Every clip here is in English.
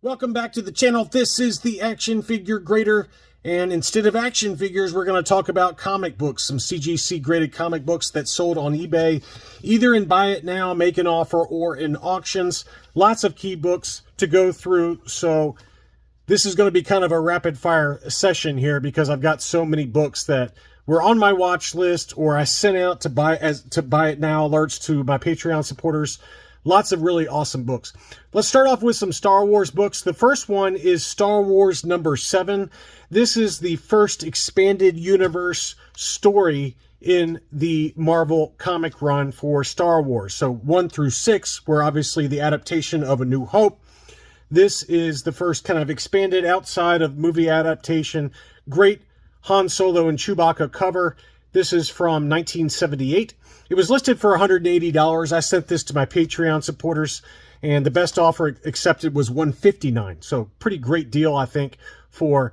Welcome back to the channel. This is the Action Figure Grader, and instead of action figures, we're going to talk about comic books, some CGC-graded comic books that sold on eBay, either in buy it now, make an offer, or in auctions. Lots of key books to go through, so this is going to be kind of a rapid-fire session here because I've got so many books that were on my watch list or I sent out to buy it now alerts to my Patreon supporters. Lots of really awesome books. Let's start off with some Star Wars books. The first one is Star Wars number 7. This is the first expanded universe story in the Marvel comic run for Star Wars. So 1 through 6 were obviously the adaptation of A New Hope. This is the first kind of expanded outside of movie adaptation. Great Han Solo and Chewbacca cover. This is from 1978. It was listed for $180. I sent this to my Patreon supporters, and the best offer accepted was $159. So pretty great deal, I think, for,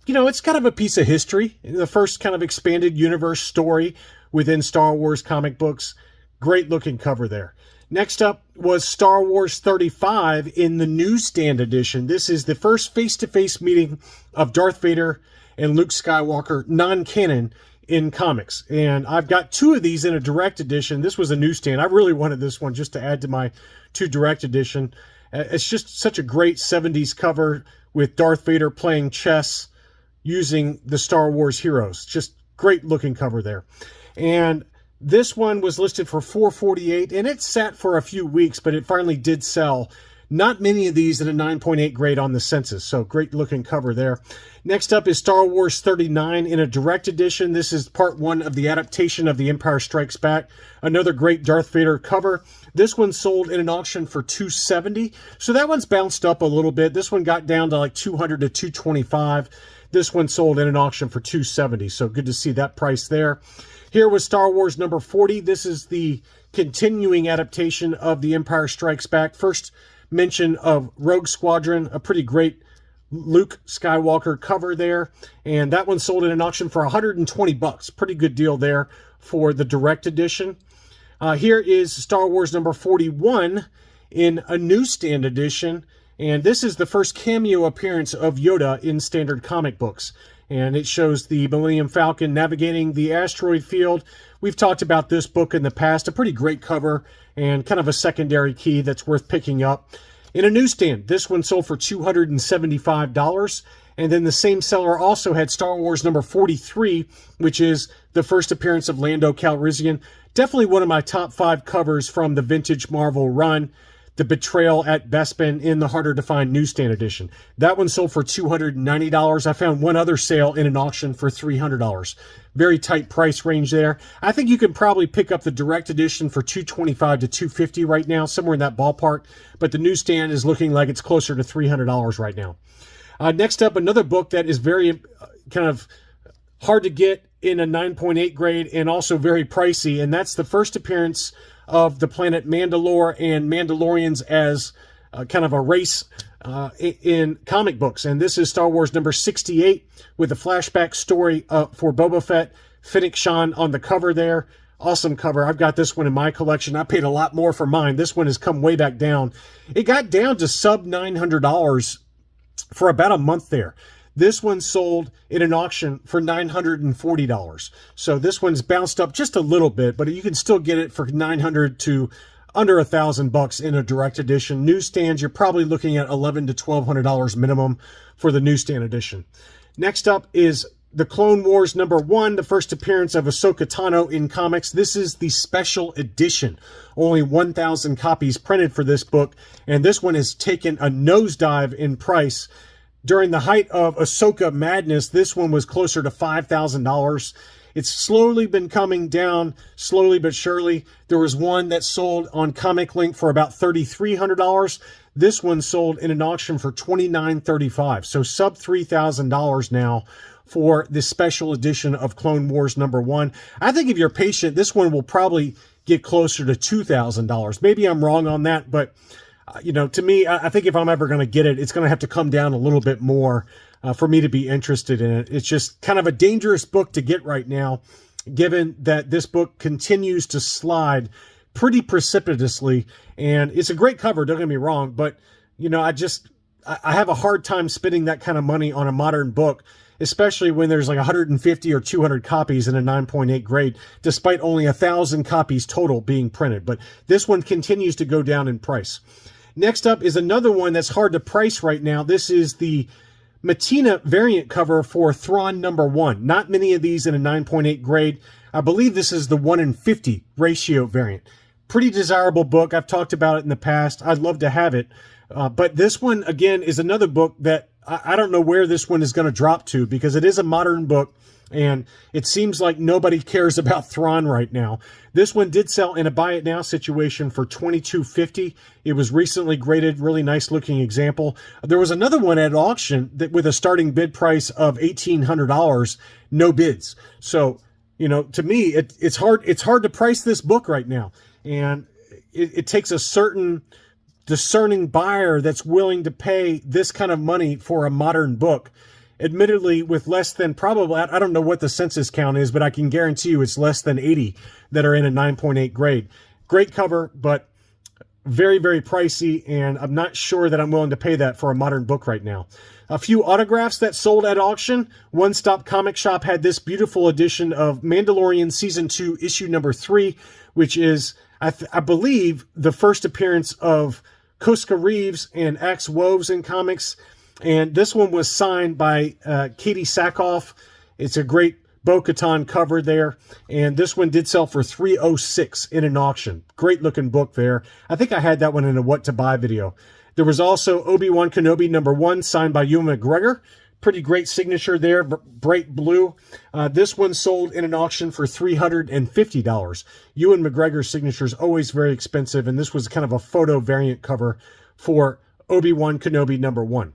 it's kind of a piece of history. The first kind of expanded universe story within Star Wars comic books. Great looking cover there. Next up was Star Wars 35 in the newsstand edition. This is the first face-to-face meeting of Darth Vader and Luke Skywalker, non-canon, in comics. And I've got 2 of these in a direct edition. This was a newsstand. I really wanted this one just to add to my 2 direct edition. It's just such a great 70s cover with Darth Vader playing chess using the Star Wars heroes. Just great looking cover there. And this one was listed for $448, and it sat for a few weeks, but it finally did sell. Not many of these at a 9.8 grade on the census, so great looking cover there. Next up is Star Wars 39 in a direct edition. This is part 1 of the adaptation of The Empire Strikes Back. Another great Darth Vader cover. This one sold in an auction for $270, so that one's bounced up a little bit. This one got down to like $200 to $225. This one sold in an auction for $270, so good to see that price there. Here was Star Wars number 40. This is the continuing adaptation of The Empire Strikes Back. First mention of Rogue Squadron, a pretty great Luke Skywalker cover there, and that one sold in an auction for $120. Pretty good deal there for the direct edition. Here is Star Wars number 41 in a newsstand edition, and this is the first cameo appearance of Yoda in standard comic books, and it shows the Millennium Falcon navigating the asteroid field. We've talked about this book in the past, a pretty great cover and kind of a secondary key that's worth picking up. In a newsstand, this one sold for $275, and then the same seller also had Star Wars number 43, which is the first appearance of Lando Calrissian. Definitely one of my top 5 covers from the vintage Marvel run. The Betrayal at Bespin in the harder to find newsstand edition. That one sold for $290. I found one other sale in an auction for $300. Very tight price range there. I think you can probably pick up the direct edition for $225 to $250 right now, somewhere in that ballpark. But the newsstand is looking like it's closer to $300 right now. Next up, another book that is very kind of hard to get in a 9.8 grade and also very pricey, and that's the first appearance of the planet Mandalore and Mandalorians as kind of a race in comic books. And this is Star Wars number 68 with a flashback story for Boba Fett, Fennec Shand on the cover there. Awesome cover. I've got this one in my collection. I paid a lot more for mine. This one has come way back down. It got down to sub $900 for about a month there. This one sold in an auction for $940. So this one's bounced up just a little bit, but you can still get it for $900 to under $1,000 in a direct edition. Newsstands, you're probably looking at $1,100 to $1,200 minimum for the newsstand edition. Next up is the Clone Wars number 1, the first appearance of Ahsoka Tano in comics. This is the special edition. Only 1,000 copies printed for this book, and this one has taken a nosedive in price. During the height of Ahsoka madness, this one was closer to $5,000. It's slowly been coming down, slowly but surely. There was one that sold on Comic Link for about $3,300. This one sold in an auction for $2,935. So sub $3,000 now for this special edition of Clone Wars number 1. I think if you're patient, this one will probably get closer to $2,000. Maybe I'm wrong on that, but to me, I think if I'm ever going to get it, it's going to have to come down a little bit more for me to be interested in it. It's just kind of a dangerous book to get right now, given that this book continues to slide pretty precipitously. And it's a great cover, don't get me wrong, but, I have a hard time spending that kind of money on a modern book, especially when there's like 150 or 200 copies in a 9.8 grade, despite only 1,000 copies total being printed. But this one continues to go down in price. Next up is another one that's hard to price right now. This is the Matina variant cover for Thrawn #1. Not many of these in a 9.8 grade. I believe this is the 1 in 50 ratio variant. Pretty desirable book. I've talked about it in the past. I'd love to have it. But this one, again, is another book that I don't know where this one is going to drop to, because it is a modern book, and it seems like nobody cares about Thrawn right now. This one did sell in a buy it now situation for $22.50. It was recently graded, really nice looking example. There was another one at auction that with a starting bid price of $1,800, no bids. So, you know, to me, it's hard to price this book right now. And it takes a certain discerning buyer that's willing to pay this kind of money for a modern book. Admittedly, with less than probably, I don't know what the census count is, but I can guarantee you it's less than 80 that are in a 9.8 grade. Great cover, but very, very pricey, and I'm not sure that I'm willing to pay that for a modern book right now. A few autographs that sold at auction. One Stop Comic Shop had this beautiful edition of Mandalorian Season 2, Issue number 3, which is, I believe, the first appearance of Koska Reeves and Axe Woves in comics. And this one was signed by Katie Sackhoff. It's a great Bo-Katan cover there. And this one did sell for $306 in an auction. Great looking book there. I think I had that one in a What to Buy video. There was also Obi-Wan Kenobi #1 signed by Ewan McGregor. Pretty great signature there, bright blue. This one sold in an auction for $350. Ewan McGregor's signature is always very expensive, and this was kind of a photo variant cover for Obi-Wan Kenobi #1.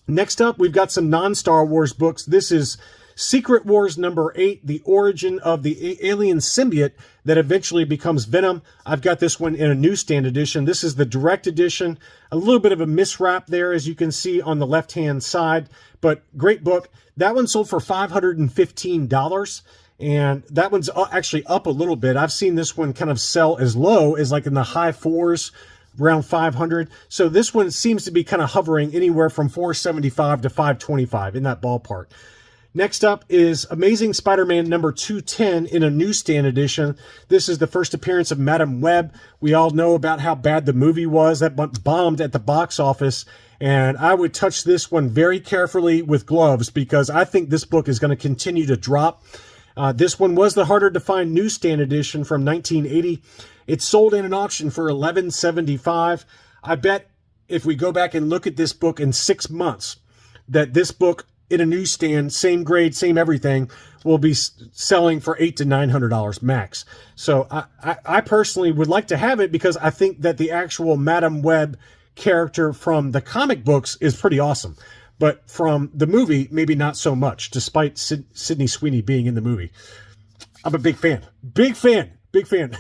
Next up, we've got some non-Star Wars books. This is Secret Wars #8, The Origin of the Alien Symbiote that eventually becomes Venom. I've got this one in a newsstand edition. This is the direct edition. A little bit of a miswrap there, as you can see on the left-hand side, but great book. That one sold for $515, and that one's actually up a little bit. I've seen this one kind of sell as low as like in the high fours, around 500. So this one seems to be kind of hovering anywhere from 475 to 525 in that ballpark. Next up is Amazing Spider-Man #210 in a newsstand edition. This is the first appearance of Madam Web. We all know about how bad the movie was. That bombed at the box office. And I would touch this one very carefully with gloves, because I think this book is going to continue to drop. This one was the harder to find newsstand edition from 1980. It sold in an auction for $11.75. I bet if we go back and look at this book in 6 months, that this book in a newsstand, same grade, same everything, will be selling for $800 to $900 max. So I personally would like to have it, because I think that the actual Madam Web character from the comic books is pretty awesome. But from the movie, maybe not so much, despite Sydney Sweeney being in the movie. I'm a big fan. Big fan. Big fan.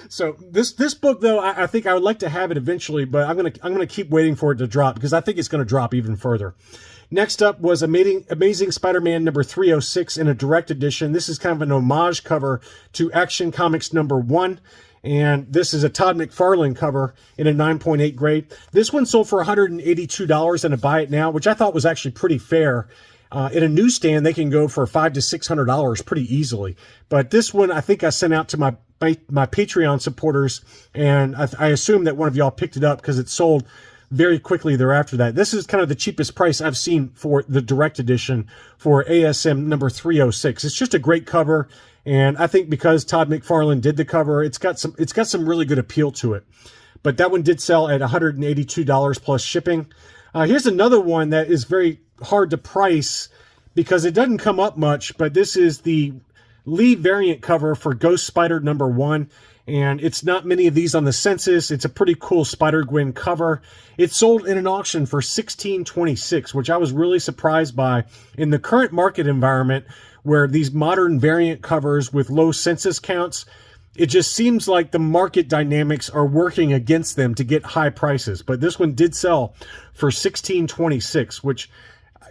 So this book, though, I think I would like to have it eventually, but I'm gonna keep waiting for it to drop, because I think it's going to drop even further. Next up was Amazing Spider-Man #306 in a direct edition. This is kind of an homage cover to Action Comics #1. And this is a Todd McFarlane cover in a 9.8 grade. This one sold for $182 in a buy it now, which I thought was actually pretty fair. In a newsstand, they can go for $500 to $600 pretty easily. But this one, I think I sent out to my Patreon supporters, and I assume that one of y'all picked it up because it sold very quickly thereafter that. This is kind of the cheapest price I've seen for the direct edition for ASM #306. It's just a great cover, and I think because Todd McFarlane did the cover, it's got some really good appeal to it. But that one did sell at $182 plus shipping. Here's another one that is very hard to price because it doesn't come up much, but this is the lead variant cover for Ghost Spider #1. And it's not many of these on the census. It's a pretty cool Spider-Gwen cover. It sold in an auction for $16.26, which I was really surprised by in the current market environment where these modern variant covers with low census counts, it just seems like the market dynamics are working against them to get high prices. But this one did sell for $16.26, which,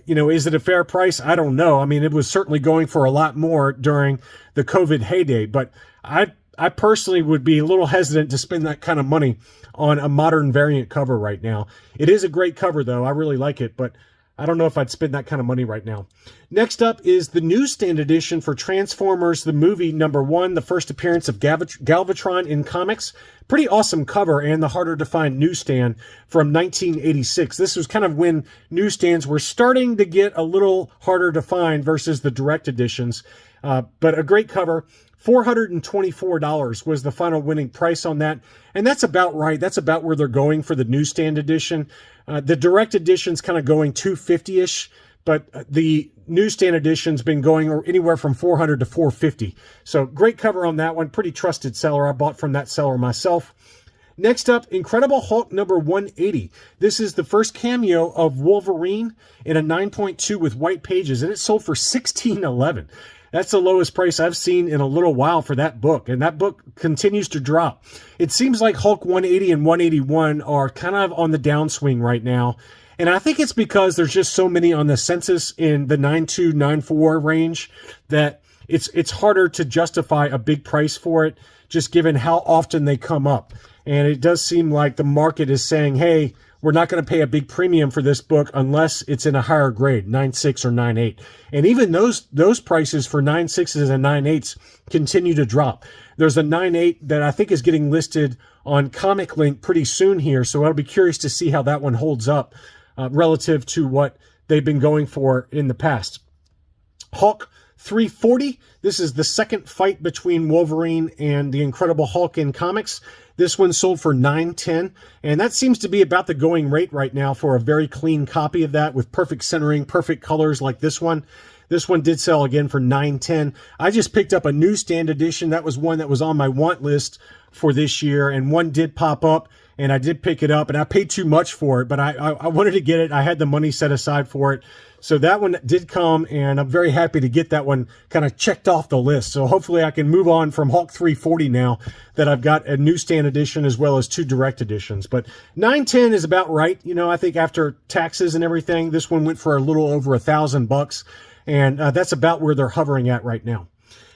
you know, is it a fair price? I don't know. I mean, it was certainly going for a lot more during the COVID heyday, but I I personally would be a little hesitant to spend that kind of money on a modern variant cover right now. It is a great cover, though. I really like it, but I don't know if I'd spend that kind of money right now. Next up is the newsstand edition for Transformers, the movie #1, the first appearance of Galvatron in comics. Pretty awesome cover, and the harder to find newsstand from 1986. This was kind of when newsstands were starting to get a little harder to find versus the direct editions. But a great cover. $424 was the final winning price on that. And that's about right. That's about where they're going for the newsstand edition. The direct edition's kind of going $250-ish, but the newsstand edition's been going anywhere from $400 to $450. So great cover on that one. Pretty trusted seller. I bought from that seller myself. Next up, Incredible Hulk number 180. This is the first cameo of Wolverine in a 9.2 with white pages, and it sold for $16.11. That's the lowest price I've seen in a little while for that book, and that book continues to drop. It seems like Hulk 180 and 181 are kind of on the downswing right now, and I think it's because there's just so many on the census in the 92, 94 range that it's harder to justify a big price for it, just given how often they come up. And it does seem like the market is saying, hey, we're not going to pay a big premium for this book unless it's in a higher grade, 9.6 or 9.8. And even those prices for 9.6s and 9.8s continue to drop. There's a 9.8 that I think is getting listed on Comic Link pretty soon here, so I'll be curious to see how that one holds up relative to what they've been going for in the past. Hulk 340. This is the second fight between Wolverine and the Incredible Hulk in comics. This one sold for $9.10, and that seems to be about the going rate right now for a very clean copy of that with perfect centering, perfect colors like this one. This one did sell again for $9.10. I just picked up a newsstand edition. That was one that was on my want list for this year, and one did pop up, and I did pick it up, and I paid too much for it, but I wanted to get it. I had the money set aside for it. So that one did come, and I'm very happy to get that one kind of checked off the list. So hopefully I can move on from Hulk 340 now that I've got a newsstand edition as well as 2 direct editions. But $9.10 is about right. You know, I think after taxes and everything, this one went for a little over $1,000, and that's about where they're hovering at right now.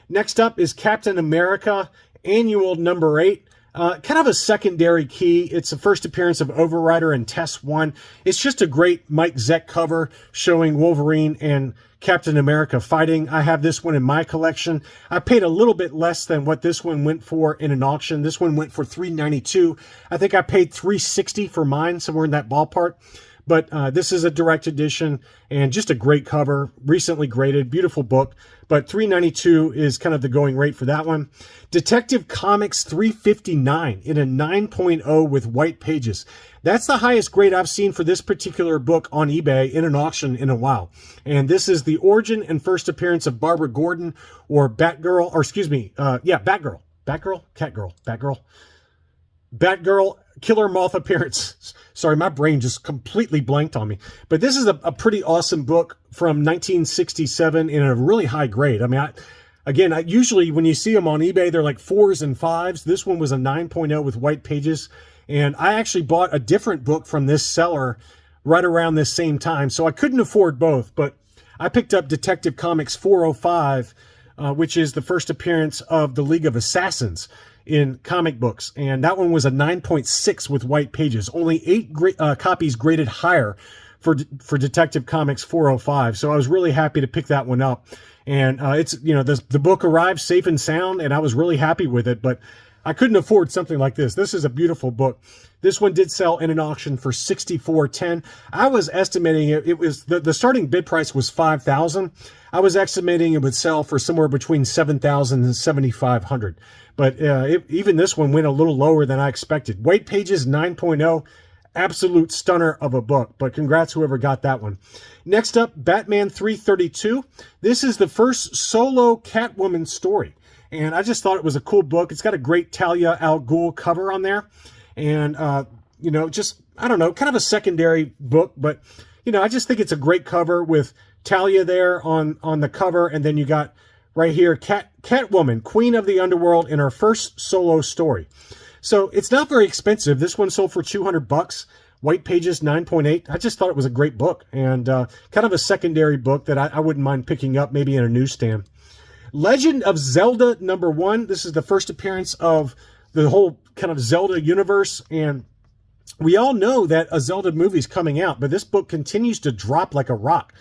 Next up is Captain America Annual number 8. Kind of a secondary key. It's the first appearance of Overrider and Test 1. It's just a great Mike Zeck cover showing Wolverine and Captain America fighting. I have this one in my collection. I paid a little bit less than what this one went for in an auction. This one went for $392. I think I paid $360 for mine, somewhere in that ballpark. But this is a direct edition and just a great cover, recently graded, beautiful book. But $392 is kind of the going rate for that one. Detective Comics 359 in a 9.0 with white pages. That's the highest grade I've seen for this particular book on eBay in an auction in a while. And this is the origin and first appearance of Barbara Gordon, or Batgirl, or excuse me, Batgirl. Batgirl? Catgirl. Batgirl. Batgirl Killer Moth appearance. Sorry, my brain just completely blanked on me. But this is a pretty awesome book from 1967 in a really high grade. I mean, I usually when you see them on eBay, they're like 4s and 5s. This one was a 9.0 with white pages. And I actually bought a different book from this seller right around this same time. So I couldn't afford both, but I picked up Detective Comics 405, which is the first appearance of the League of Assassins in comic books, and that one was a 9.6 with white pages. Only 8 copies graded higher for Detective Comics 405. So I was really happy to pick that one up, and it's, you know, the book arrived safe and sound, and I was really happy with it. But I couldn't afford something like this. This is a beautiful book. This one did sell in an auction for $64.10. I was estimating it was the starting bid price was $5,000. I was estimating it would sell for somewhere between $7,000 and $7,500. But even this one went a little lower than I expected. White pages 9.0, absolute stunner of a book. But congrats whoever got that one. Next up, Batman 332. This is the first solo Catwoman story. And I just thought it was a cool book. It's got a great Talia al Ghul cover on there. And, you know, just, I don't know, kind of a secondary book. But, you know, I just think it's a great cover with Talia there on the cover. And then you got right here, Catwoman, Queen of the Underworld, in her first solo story. So it's not very expensive. This one sold for $200. White pages 9.8. I just thought it was a great book. And kind of a secondary book that I wouldn't mind picking up maybe in a newsstand. Legend of Zelda #1. This is the first appearance of the whole kind of Zelda universe, and we all know that a Zelda movie is coming out, but this book continues to drop like a rock.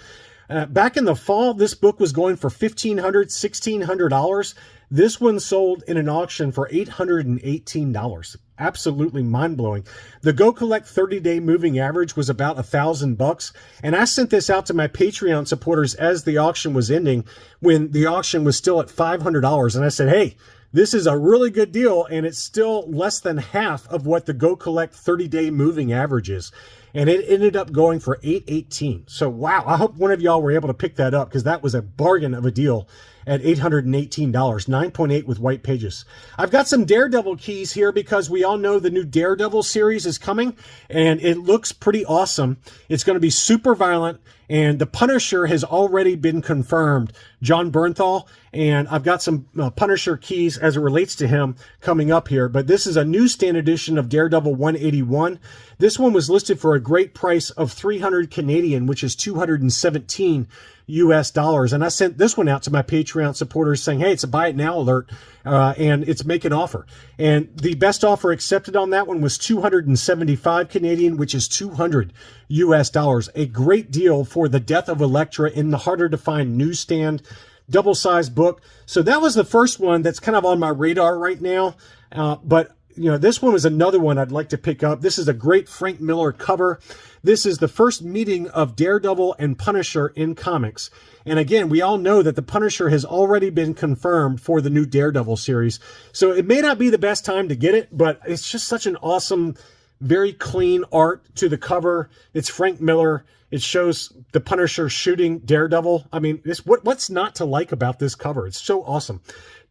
Back in the fall, this book was going for $1,500, $1,600. This one sold in an auction for $818. Absolutely mind-blowing. The Go Collect 30-day moving average was about $1,000, and I sent this out to my Patreon supporters as the auction was ending, when the auction was still at $500, and I said, hey, this is a really good deal, and it's still less than half of what the Go Collect 30-day moving average is. And it ended up going for $818. So, wow, I hope one of y'all were able to pick that up, because that was a bargain of a deal at $818, 9.8 with white pages. I've got some Daredevil keys here because we all know the new Daredevil series is coming, and it looks pretty awesome. It's going to be super violent, and the Punisher has already been confirmed, John Bernthal, and I've got some Punisher keys as it relates to him coming up here. But this is a newsstand edition of Daredevil 181. This one was listed for a great price of 300 Canadian, which is 217 US dollars. And I sent this one out to my Patreon supporters saying, hey, it's a buy it now alert, and it's make an offer. And the best offer accepted on that one was 275 Canadian, which is 200 US dollars. A great deal for The Death of Elektra in the harder to find newsstand double-sized book. So that was the first one that's kind of on my radar right now. But you know, this one was another one I'd like to pick up. This is a great Frank Miller cover. This is the first meeting of Daredevil and Punisher in comics. And again, we all know that the Punisher has already been confirmed for the new Daredevil series. So it may not be the best time to get it, but it's just such an awesome, very clean art to the cover. It's Frank Miller. It shows the Punisher shooting Daredevil. I mean, what's not to like about this cover? It's so awesome.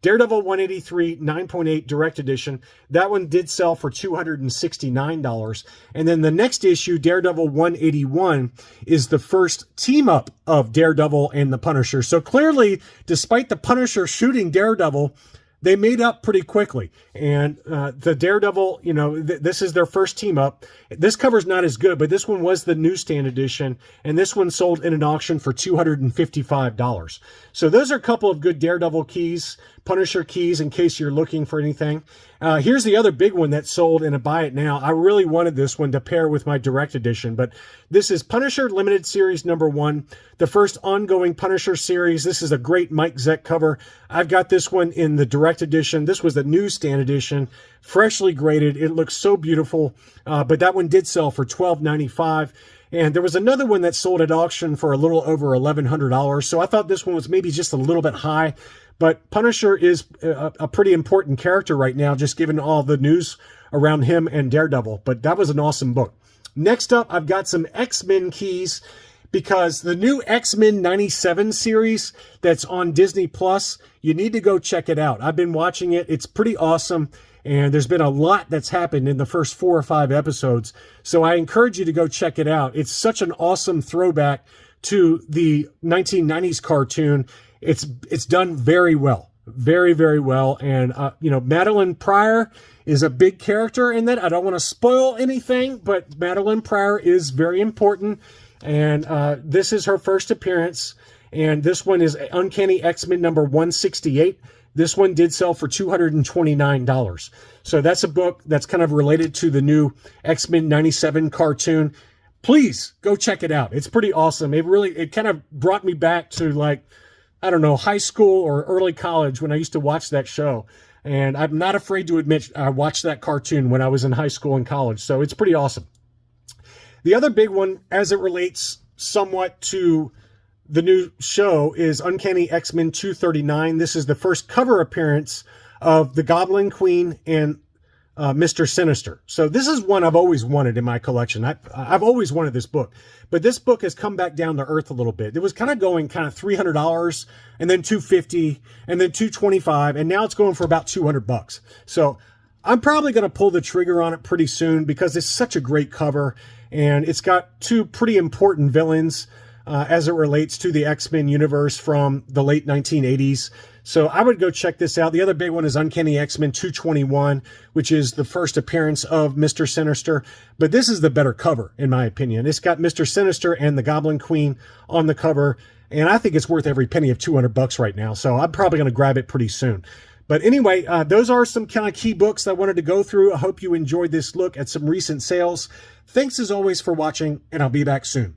Daredevil 183, 9.8 direct edition. That one did sell for $269. And then the next issue, Daredevil 181, is the first team up of Daredevil and the Punisher. So clearly, despite the Punisher shooting Daredevil, they made up pretty quickly. And the Daredevil, you know, this is their first team up. This cover's not as good, but this one was the newsstand edition, and this one sold in an auction for $255. So those are a couple of good Daredevil keys, Punisher keys, in case you're looking for anything. Here's the other big one that sold in a buy it now. I really wanted this one to pair with my direct edition, but this is Punisher Limited Series #1, the first ongoing Punisher series. This is a great Mike Zeck cover. I've got this one in the direct edition. This was the newsstand edition, freshly graded. It looks so beautiful, but that one did sell for $12.95. And there was another one that sold at auction for a little over $1,100. So I thought this one was maybe just a little bit high. But Punisher is a pretty important character right now, just given all the news around him and Daredevil. But that was an awesome book. Next up, I've got some X-Men keys, because the new X-Men 97 series that's on Disney Plus, you need to go check it out. I've been watching it. It's pretty awesome. And there's been a lot that's happened in the first 4 or 5 episodes. So I encourage you to go check it out. It's such an awesome throwback to the 1990s cartoon. It's done very well. Very, very well. And, you know, Madeline Pryor is a big character in that. I don't want to spoil anything, but Madeline Pryor is very important. And this is her first appearance. And this one is Uncanny X-Men #168. This one did sell for $229. So that's a book that's kind of related to the new X-Men 97 cartoon. Please go check it out. It's pretty awesome. It kind of brought me back to, like, I don't know, high school or early college when I used to watch that show. And I'm not afraid to admit I watched that cartoon when I was in high school and college. So it's pretty awesome. The other big one, as it relates somewhat to the new show, is Uncanny X-Men 239. This is the first cover appearance of the Goblin Queen and Mr. Sinister. So this is one I've always wanted in my collection. I've always wanted this book. But this book has come back down to earth a little bit. It was kind of going $300 and then $250 and then $225, and now it's going for about $200. So I'm probably going to pull the trigger on it pretty soon, because it's such a great cover, and it's got 2 pretty important villains as it relates to the X-Men universe from the late 1980s. So I would go check this out. The other big one is Uncanny X-Men 221, which is the first appearance of Mr. Sinister. But this is the better cover, in my opinion. It's got Mr. Sinister and the Goblin Queen on the cover. and I think it's worth every penny of $200 right now. So I'm probably going to grab it pretty soon. But anyway, those are some kind of key books that I wanted to go through. I hope you enjoyed this look at some recent sales. Thanks as always for watching, and I'll be back soon.